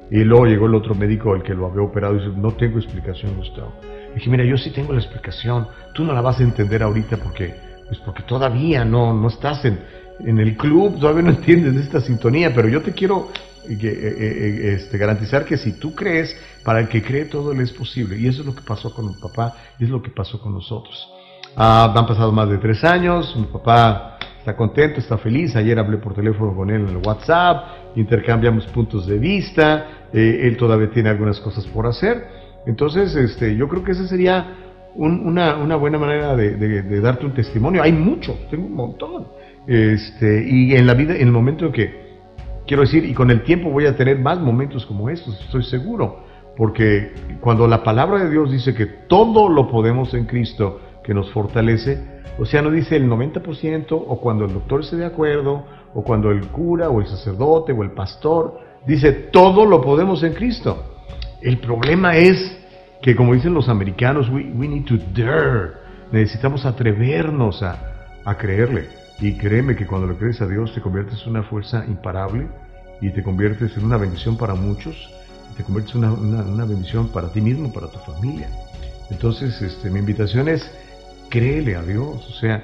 C: Y luego llegó el otro médico, el que lo había operado, y dice, no tengo explicación, Gustavo. Y dije, mira, yo sí tengo la explicación, tú no la vas a entender ahorita porque todavía no estás en el club, todavía no entiendes de esta sintonía, pero yo te quiero garantizar que si tú crees, para el que cree todo le es posible. Y eso es lo que pasó con mi papá, y es lo que pasó con nosotros. Han pasado más de 3 años, mi papá está contento, está feliz. Ayer hablé por teléfono con él en el WhatsApp, intercambiamos puntos de vista, él todavía tiene algunas cosas por hacer. Entonces, yo creo que esa sería una buena manera de darte un testimonio. Hay mucho, tengo un montón. Y en la vida, en el momento que, quiero decir, y con el tiempo voy a tener más momentos como estos, estoy seguro. Porque cuando la palabra de Dios dice que todo lo podemos en Cristo, que nos fortalece, o sea, no dice el 90%, o cuando el doctor esté de acuerdo, o cuando el cura, o el sacerdote, o el pastor, dice todo lo podemos en Cristo. El problema es que, como dicen los americanos, we need to dare, necesitamos atrevernos a creerle. Y créeme que cuando le crees a Dios te conviertes en una fuerza imparable, y te conviertes en una bendición para muchos, y te conviertes en una bendición para ti mismo, para tu familia. Entonces, mi invitación es, créele a Dios, o sea,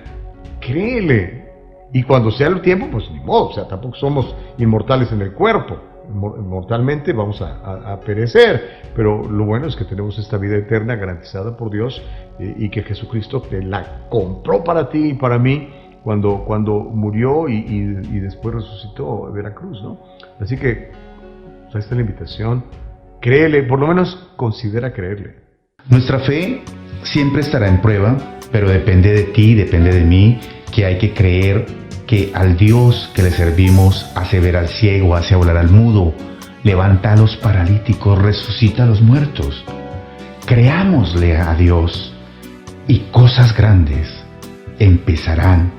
C: créele. Y cuando sea el tiempo, pues ni modo, o sea, tampoco somos inmortales en el cuerpo. Mortalmente vamos a perecer, pero lo bueno es que tenemos esta vida eterna garantizada por Dios, y que Jesucristo te la compró para ti y para mí cuando murió y después resucitó de la cruz, ¿no? Así que pues ahí está la invitación, créele, por lo menos considera creerle.
B: Nuestra fe siempre estará en prueba, pero depende de ti, depende de mí, que hay que creer que al Dios que le servimos hace ver al ciego, hace hablar al mudo, levanta a los paralíticos, resucita a los muertos. Creámosle a Dios y cosas grandes empezarán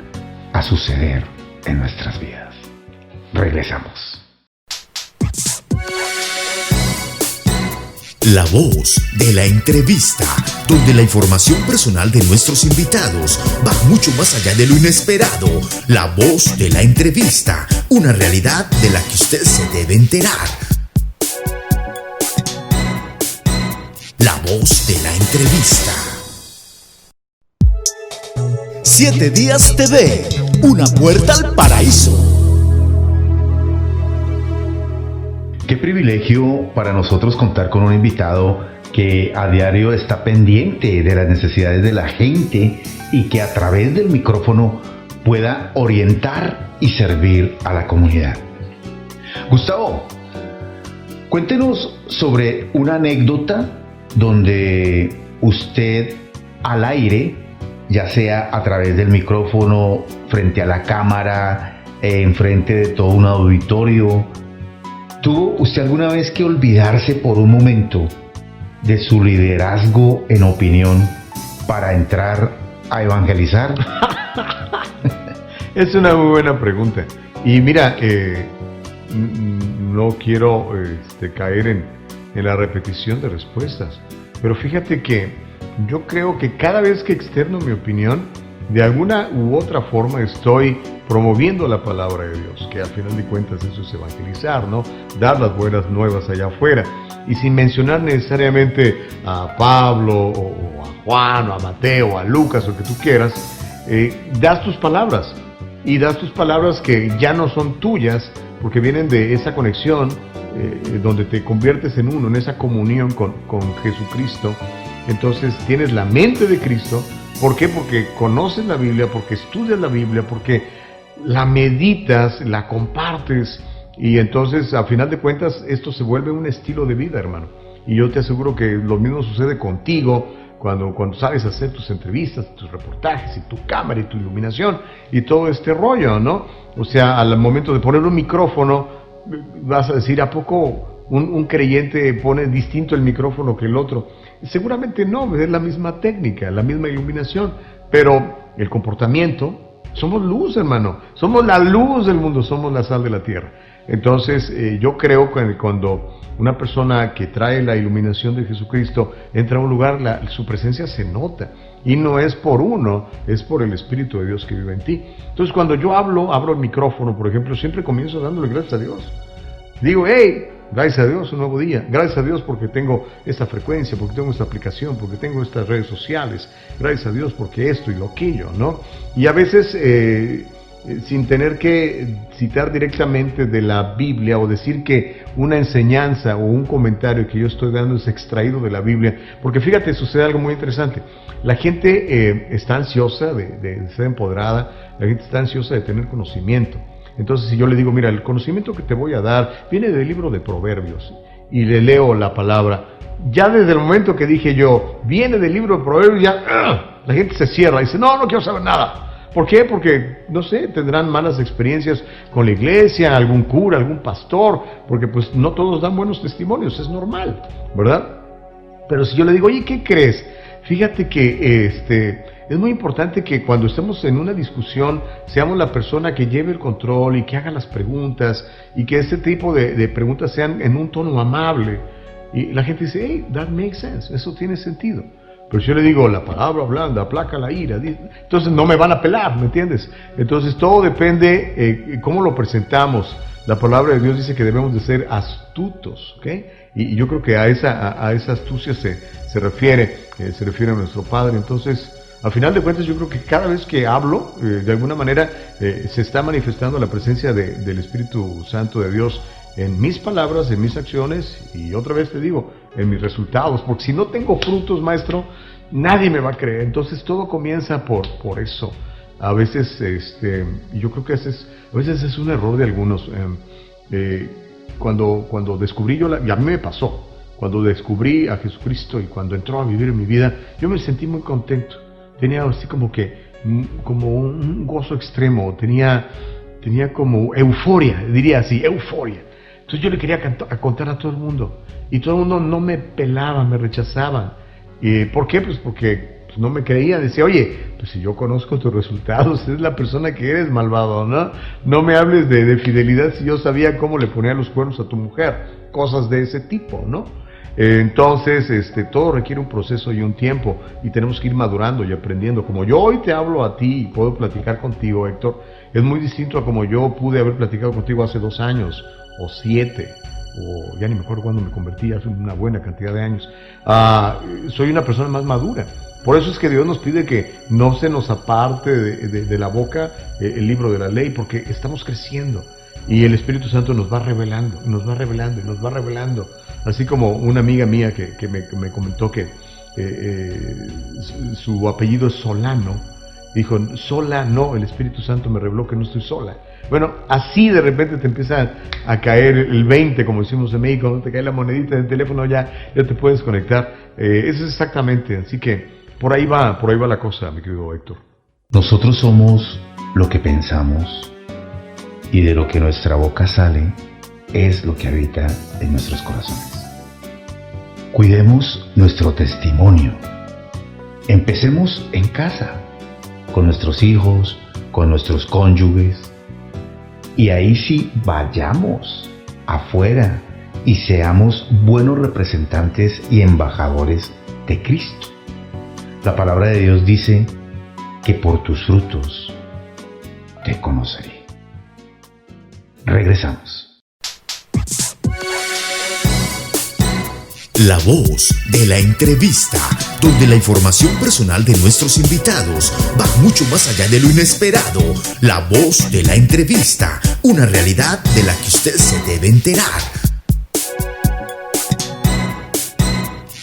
B: a suceder en nuestras vidas. Regresamos.
A: La voz de la entrevista, donde la información personal de nuestros invitados va mucho más allá de lo inesperado. La voz de la entrevista, una realidad de la que usted se debe enterar. La voz de la entrevista. 7 Días TV, una puerta al paraíso.
B: Qué privilegio para nosotros contar con un invitado que a diario está pendiente de las necesidades de la gente y que a través del micrófono pueda orientar y servir a la comunidad. Gustavo, cuéntenos sobre una anécdota donde usted al aire, ya sea a través del micrófono, frente a la cámara, enfrente de todo un auditorio, ¿tuvo usted alguna vez que olvidarse por un momento de su liderazgo en opinión para entrar a evangelizar?
C: Es una muy buena pregunta. Y mira, no quiero caer en la repetición de respuestas, pero fíjate que yo creo que cada vez que externo mi opinión, de alguna u otra forma estoy promoviendo la palabra de Dios, que al final de cuentas eso es evangelizar, ¿no? Dar las buenas nuevas allá afuera. Y sin mencionar necesariamente a Pablo, o a Juan, o a Mateo, o a Lucas, o lo que tú quieras, das tus palabras. Y das tus palabras que ya no son tuyas, porque vienen de esa conexión, donde te conviertes en uno, en esa comunión con Jesucristo. Entonces tienes la mente de Cristo. ¿Por qué? Porque conoces la Biblia, porque estudias la Biblia, porque la meditas, la compartes, y entonces a final de cuentas esto se vuelve un estilo de vida, hermano. Y yo te aseguro que lo mismo sucede contigo cuando sabes hacer tus entrevistas, tus reportajes, y tu cámara, y tu iluminación, y todo este rollo, ¿no? O sea, al momento de poner un micrófono, vas a decir, ¿a poco un creyente pone distinto el micrófono que el otro? Seguramente no, es la misma técnica, la misma iluminación, pero el comportamiento, somos luz, hermano, somos la luz del mundo, somos la sal de la tierra. Entonces, yo creo que cuando una persona que trae la iluminación de Jesucristo entra a un lugar, su presencia se nota, y no es por uno, es por el Espíritu de Dios que vive en ti. Entonces, cuando yo abro el micrófono, por ejemplo, siempre comienzo dándole gracias a Dios. Digo, hey, gracias a Dios, un nuevo día. Gracias a Dios porque tengo esta frecuencia, porque tengo esta aplicación, porque tengo estas redes sociales. Gracias a Dios porque esto y lo aquello, ¿no? Y a veces, sin tener que citar directamente de la Biblia o decir que una enseñanza o un comentario que yo estoy dando es extraído de la Biblia. Porque fíjate, sucede algo muy interesante. La gente está ansiosa de ser empoderada, la gente está ansiosa de tener conocimiento. Entonces, si yo le digo, mira, el conocimiento que te voy a dar viene del libro de Proverbios, y le leo la palabra, ya desde el momento que dije yo, viene del libro de Proverbios, ya la gente se cierra y dice, no quiero saber nada. ¿Por qué? Porque, no sé, tendrán malas experiencias con la iglesia, algún cura, algún pastor, porque pues no todos dan buenos testimonios, es normal, ¿verdad? Pero si yo le digo, oye, ¿qué crees? Fíjate que es muy importante que cuando estemos en una discusión seamos la persona que lleve el control y que haga las preguntas, y que ese tipo de preguntas sean en un tono amable. Y la gente dice, hey, that makes sense, eso tiene sentido. Pero si yo le digo, la palabra blanda aplaca la ira, entonces no me van a pelar, ¿me entiendes? Entonces todo depende cómo lo presentamos. La palabra de Dios dice que debemos de ser astutos, ¿ok? Y yo creo que a esa astucia se refiere a nuestro Padre. Entonces, al final de cuentas, yo creo que cada vez que hablo, de alguna manera, se está manifestando la presencia del Espíritu Santo de Dios en mis palabras, en mis acciones, y otra vez te digo, en mis resultados. Porque si no tengo frutos, maestro, nadie me va a creer. Entonces todo comienza por eso. A veces, yo creo que a veces es un error de algunos. Cuando descubrí y a mí me pasó, cuando descubrí a Jesucristo y cuando entró a vivir en mi vida, yo me sentí muy contento. Tenía así como un gozo extremo, tenía como euforia, diría así, euforia. Entonces yo le quería contar a todo el mundo, y todo el mundo no me pelaba, me rechazaba. ¿Por qué? Pues porque no me creía. Decía, oye, pues si yo conozco tus resultados, es la persona que eres, malvado, ¿no? No me hables de fidelidad si yo sabía cómo le ponía los cuernos a tu mujer, cosas de ese tipo, ¿no? Entonces, todo requiere un proceso y un tiempo, y tenemos que ir madurando y aprendiendo. Como yo hoy te hablo a ti y puedo platicar contigo, Héctor, es muy distinto a como yo pude haber platicado contigo hace 2 años, o 7, o ya ni me acuerdo cuándo me convertí, hace una buena cantidad de años. Soy una persona más madura. Por eso es que Dios nos pide que no se nos aparte de la boca el libro de la ley, porque estamos creciendo. Y el Espíritu Santo nos va revelando, nos va revelando, y nos va revelando. Así como una amiga mía que me comentó que su apellido es Solano. Dijo, sola no, el Espíritu Santo me reveló que no estoy sola. Bueno, así de repente te empieza a caer el 20, como decimos en México, cuando te cae la monedita del teléfono, ya te puedes conectar. Eso es exactamente, así que por ahí va la cosa, mi querido Héctor.
B: Nosotros somos lo que pensamos, y de lo que nuestra boca sale es lo que habita en nuestros corazones. Cuidemos nuestro testimonio. Empecemos en casa, con nuestros hijos, con nuestros cónyuges, y ahí sí vayamos afuera y seamos buenos representantes y embajadores de Cristo. La palabra de Dios dice que por tus frutos te conoceré. Regresamos.
A: La voz de la entrevista, donde la información personal de nuestros invitados va mucho más allá de lo inesperado. La voz de la entrevista, una realidad de la que usted se debe enterar.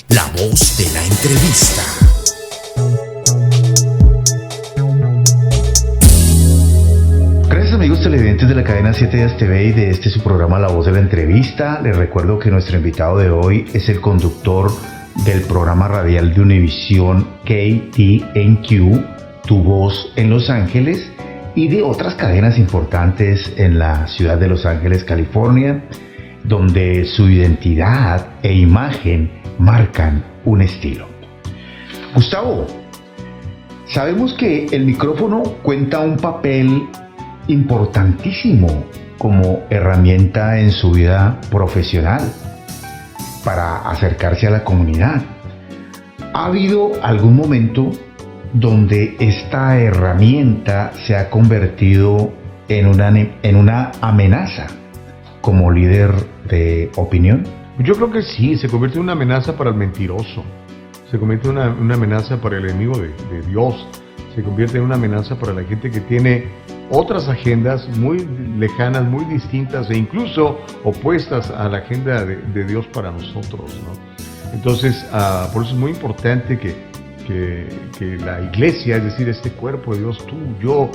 A: La voz de la entrevista.
B: Gracias, amigos televidentes de la cadena 7 Días TV y de su programa La Voz de la Entrevista. Les recuerdo que nuestro invitado de hoy es el conductor del programa radial de Univisión KTNQ, Tu Voz en Los Ángeles, y de otras cadenas importantes en la ciudad de Los Ángeles, California, donde su identidad e imagen marcan un estilo. Gustavo, sabemos que el micrófono cuenta un papel importantísimo como herramienta en su vida profesional para acercarse a la comunidad. ¿Ha habido algún momento donde esta herramienta se ha convertido en una amenaza como líder de opinión?
C: Yo creo que sí, se convierte en una amenaza para el mentiroso, se convierte en una amenaza para el enemigo de Dios, se convierte en una amenaza para la gente que tiene otras agendas muy lejanas, muy distintas e incluso opuestas a la agenda de Dios para nosotros, ¿no? Entonces, por eso es muy importante que la iglesia, es decir, este cuerpo de Dios, tú, yo,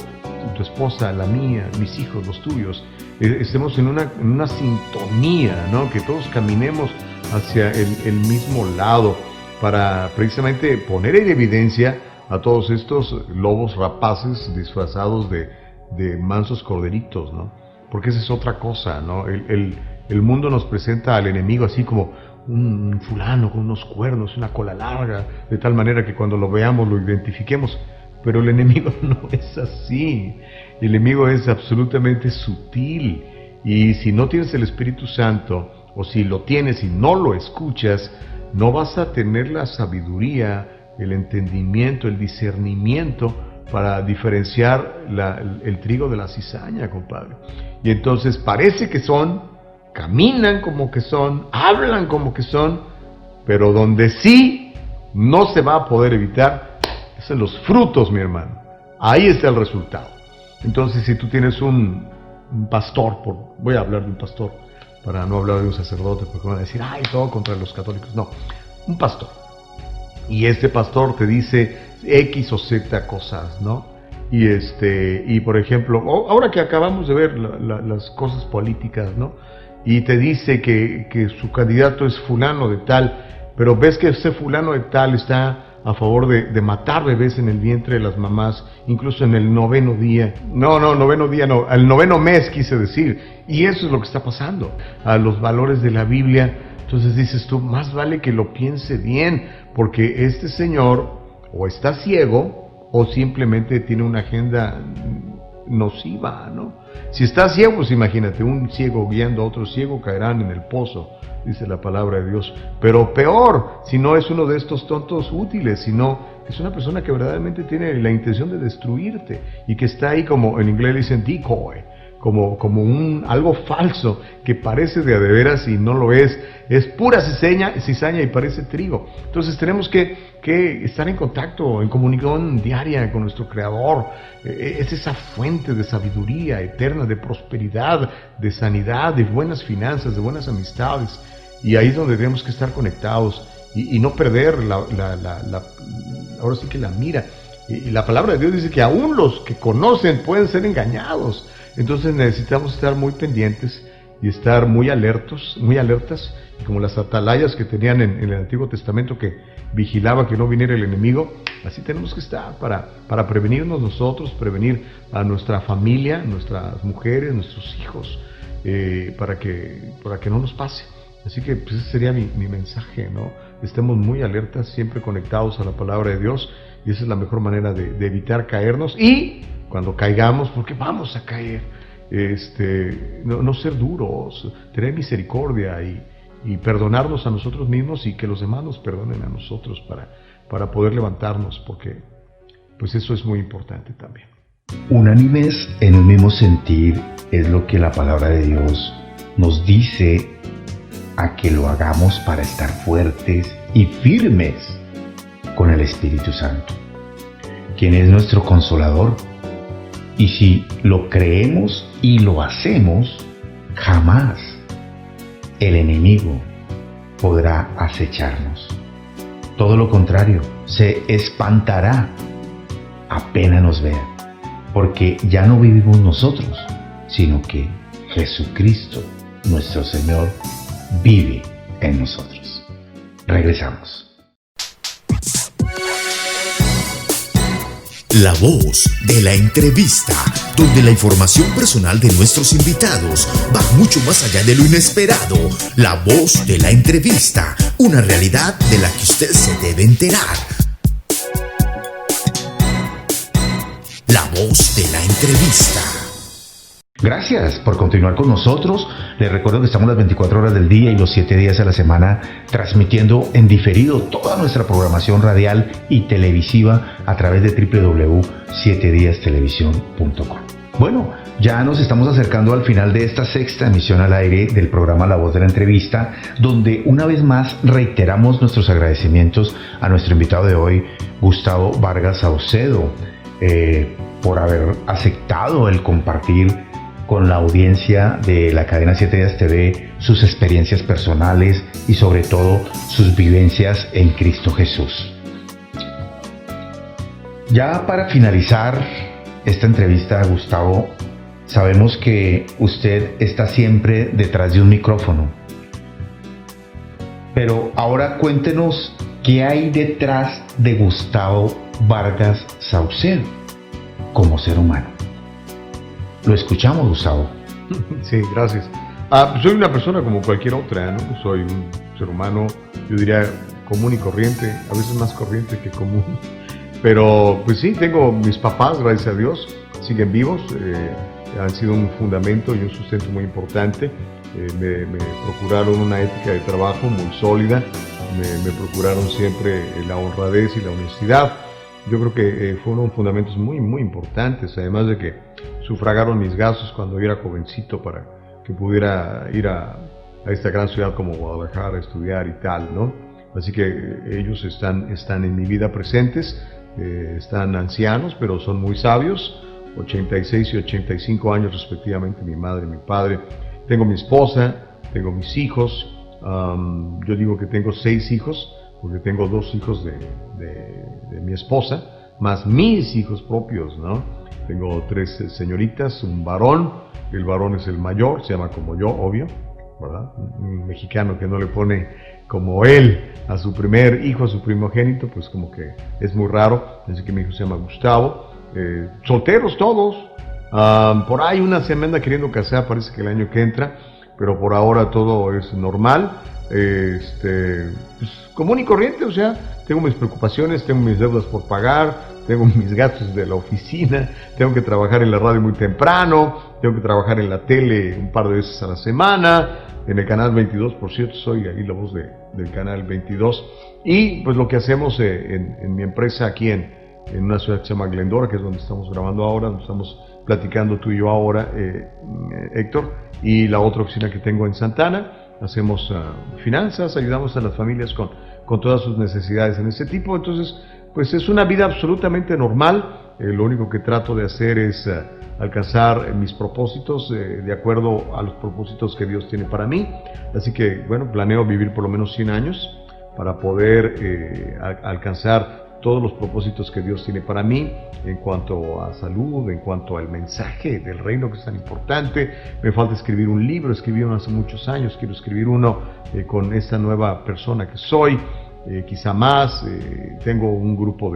C: tu esposa, la mía, mis hijos, los tuyos, estemos en una sintonía, ¿no? Que todos caminemos hacia el mismo lado para precisamente poner en evidencia a todos estos lobos rapaces disfrazados de mansos corderitos, ¿no? Porque esa es otra cosa, ¿no? El mundo nos presenta al enemigo así como un fulano con unos cuernos, una cola larga, de tal manera que cuando lo veamos lo identifiquemos, pero el enemigo no es así. El enemigo es absolutamente sutil, y si no tienes el Espíritu Santo, o si lo tienes y no lo escuchas, no vas a tener la sabiduría, el entendimiento, el discernimiento para diferenciar el trigo de la cizaña, compadre. Y entonces parece que caminan como que son, hablan como que son, pero donde sí no se va a poder evitar es en los frutos, mi hermano. Ahí está el resultado. Entonces, si tú tienes un pastor, voy a hablar de un pastor, para no hablar de un sacerdote, porque van a decir, ay, todo contra los católicos. No, un pastor. Y este pastor te dice X o Z cosas, ¿no? Y por ejemplo, ahora que acabamos de ver las cosas políticas, ¿no? Y te dice que su candidato es fulano de tal, pero ves que ese fulano de tal está a favor de matar bebés en el vientre de las mamás, incluso en el 9º día. No, 9º día no, al 9º mes quise decir. Y eso es lo que está pasando a los valores de la Biblia. Entonces dices tú, más vale que lo piense bien, porque este señor o está ciego o simplemente tiene una agenda nociva, ¿no? Si está ciego, pues imagínate, un ciego guiando a otro ciego caerán en el pozo, dice la palabra de Dios. Pero peor, si no es uno de estos tontos útiles, sino es una persona que verdaderamente tiene la intención de destruirte y que está ahí, como en inglés dicen decoy, como algo falso que parece de veras y no lo es pura cizaña y parece trigo. Entonces tenemos que estar en contacto, en comunicación diaria con nuestro Creador. Es esa fuente de sabiduría eterna, de prosperidad, de sanidad, de buenas finanzas, de buenas amistades, y ahí es donde tenemos que estar conectados y no perder ahora sí que la mira. Y la palabra de Dios dice que aún los que conocen pueden ser engañados. Entonces necesitamos estar muy pendientes y estar muy alertas, y como las atalayas que tenían en el Antiguo Testamento que vigilaba que no viniera el enemigo, así tenemos que estar para prevenirnos nosotros, prevenir a nuestra familia, nuestras mujeres, nuestros hijos, para que no nos pase. Así que pues, ese sería mi mensaje, ¿no? Estemos muy alertas, siempre conectados a la palabra de Dios, y esa es la mejor manera de evitar caernos, y cuando caigamos, porque vamos a caer, no ser duros, tener misericordia y perdonarnos a nosotros mismos y que los demás nos perdonen a nosotros para poder levantarnos, porque pues eso es muy importante también.
B: Unánimes en un mismo sentir es lo que la palabra de Dios nos dice a que lo hagamos para estar fuertes y firmes con el Espíritu Santo, quien es nuestro consolador. Y si lo creemos y lo hacemos, jamás el enemigo podrá acecharnos. Todo lo contrario, se espantará apenas nos vea, porque ya no vivimos nosotros, sino que Jesucristo, nuestro Señor, vive en nosotros. Regresamos.
A: La voz de la entrevista, donde la información personal de nuestros invitados va mucho más allá de lo inesperado. La voz de la entrevista, una realidad de la que usted se debe enterar. La voz de la entrevista.
B: Gracias por continuar con nosotros. Les recuerdo que estamos las 24 horas del día y los 7 días a la semana transmitiendo en diferido toda nuestra programación radial y televisiva a través de www.7diastelevisión.com. Bueno, ya nos estamos acercando al final de esta sexta emisión al aire del programa La Voz de la Entrevista, donde una vez más reiteramos nuestros agradecimientos a nuestro invitado de hoy, Gustavo Vargas Saucedo, por haber aceptado el compartir con la audiencia de la cadena 7 Días TV sus experiencias personales y sobre todo sus vivencias en Cristo Jesús. Ya para finalizar esta entrevista, Gustavo, sabemos que usted está siempre detrás de un micrófono, pero ahora cuéntenos qué hay detrás de Gustavo Vargas Saucedo como ser humano. Lo escuchamos, Gustavo.
C: Sí, gracias. Soy una persona como cualquier otra, ¿no? Soy un ser humano, yo diría, común y corriente, a veces más corriente que común. Pero, pues sí, tengo mis papás, gracias a Dios, siguen vivos, han sido un fundamento y un sustento muy importante. Me procuraron una ética de trabajo muy sólida, me procuraron siempre la honradez y la honestidad. Yo creo que fueron fundamentos muy, muy importantes, además de que sufragaron mis gastos cuando yo era jovencito para que pudiera ir a esta gran ciudad como Guadalajara a estudiar y tal, ¿no? Así que ellos están en mi vida presentes, están ancianos, pero son muy sabios, 86 y 85 años respectivamente, mi madre y mi padre. Tengo mi esposa, tengo mis hijos, yo digo que tengo 6 hijos, porque tengo 2 hijos de mi esposa, más mis hijos propios, ¿no? Tengo 3 señoritas, un varón, el varón es el mayor, se llama como yo, obvio, ¿verdad? Un mexicano que no le pone como él a su primer hijo, a su primogénito, pues como que es muy raro, así que mi hijo se llama Gustavo, solteros todos, por ahí una se me anda queriendo casar, parece que el año que entra, pero por ahora todo es normal, pues, común y corriente, o sea, tengo mis preocupaciones, tengo mis deudas por pagar, tengo mis gastos de la oficina, tengo que trabajar en la radio muy temprano, tengo que trabajar en la tele un par de veces a la semana, en el canal 22, por cierto, soy ahí la voz del canal 22, y pues lo que hacemos en mi empresa aquí en una ciudad que se llama Glendora, que es donde estamos grabando ahora, donde estamos platicando tú y yo ahora, Héctor, y la otra oficina que tengo en Santana. Hacemos finanzas, ayudamos a las familias con todas sus necesidades en ese tipo. Entonces, pues es una vida absolutamente normal. Lo único que trato de hacer es alcanzar mis propósitos de acuerdo a los propósitos que Dios tiene para mí. Así que, bueno, planeo vivir por lo menos 100 años para poder alcanzar todos los propósitos que Dios tiene para mí en cuanto a salud, en cuanto al mensaje del reino que es tan importante. Me falta escribir un libro, escribí uno hace muchos años, quiero escribir uno con esta nueva persona que soy, quizá más. Tengo un grupo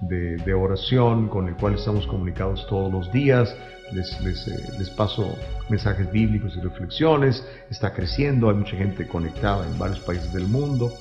C: de oración con el cual estamos comunicados todos los días, les paso mensajes bíblicos y reflexiones, está creciendo, hay mucha gente conectada en varios países del mundo.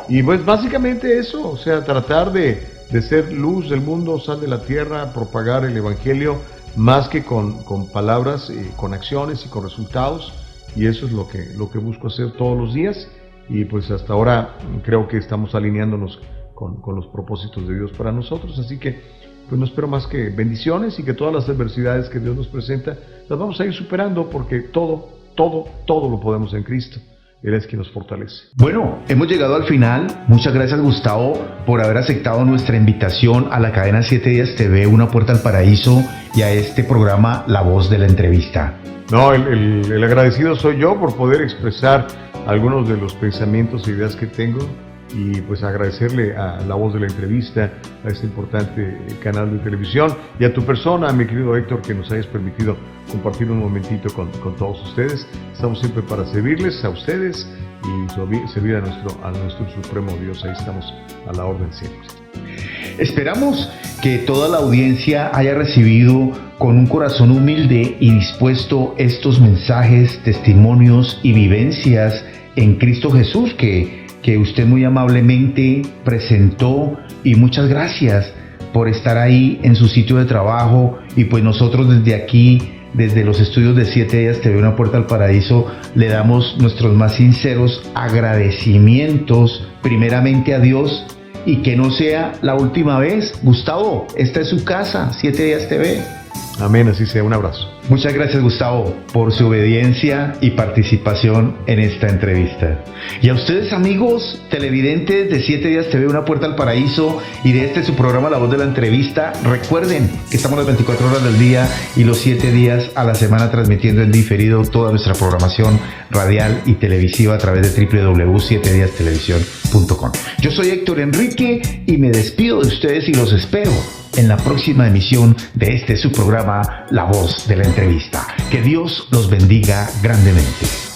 C: Y pues básicamente eso, o sea, tratar de ser luz del mundo, sal de la tierra, propagar el evangelio, más que con palabras, con acciones y con resultados, y eso es lo que busco hacer todos los días, y pues hasta ahora creo que estamos alineándonos con los propósitos de Dios para nosotros, así que pues no espero más que bendiciones y que todas las adversidades que Dios nos presenta las vamos a ir superando, porque todo lo podemos en Cristo. Él es quien nos fortalece.
B: Bueno, hemos llegado al final. Muchas gracias, Gustavo, por haber aceptado nuestra invitación a la cadena 7 Días TV, Una Puerta al Paraíso, y a este programa La Voz de la Entrevista.
C: No, el agradecido soy yo por poder expresar algunos de los pensamientos e ideas que tengo, y pues agradecerle a La Voz de la Entrevista, a este importante canal de televisión, y a tu persona, mi querido Héctor, que nos hayas permitido compartir un momentito con todos ustedes. Estamos siempre para servirles a ustedes y servir a nuestro supremo Dios. Ahí estamos a la orden siempre.
B: Esperamos que toda la audiencia haya recibido con un corazón humilde y dispuesto estos mensajes, testimonios y vivencias en Cristo Jesús que usted muy amablemente presentó, y muchas gracias por estar ahí en su sitio de trabajo. Y pues nosotros desde aquí, desde los estudios de 7 Días TV, Una Puerta al Paraíso, le damos nuestros más sinceros agradecimientos primeramente a Dios, y que no sea la última vez. Gustavo, esta es su casa, 7 Días TV.
C: Amén, así sea. Un abrazo.
B: Muchas gracias, Gustavo, por su obediencia y participación en esta entrevista. Y a ustedes, amigos televidentes de 7 Días TV, Una Puerta al Paraíso, y de su programa La Voz de la Entrevista, recuerden que estamos las 24 horas del día y los 7 días a la semana transmitiendo en diferido toda nuestra programación radial y televisiva a través de www.7diastelevisión.com. Yo soy Héctor Enrique y me despido de ustedes y los espero en la próxima emisión de su programa La Voz de la Entrevista. Que Dios los bendiga grandemente.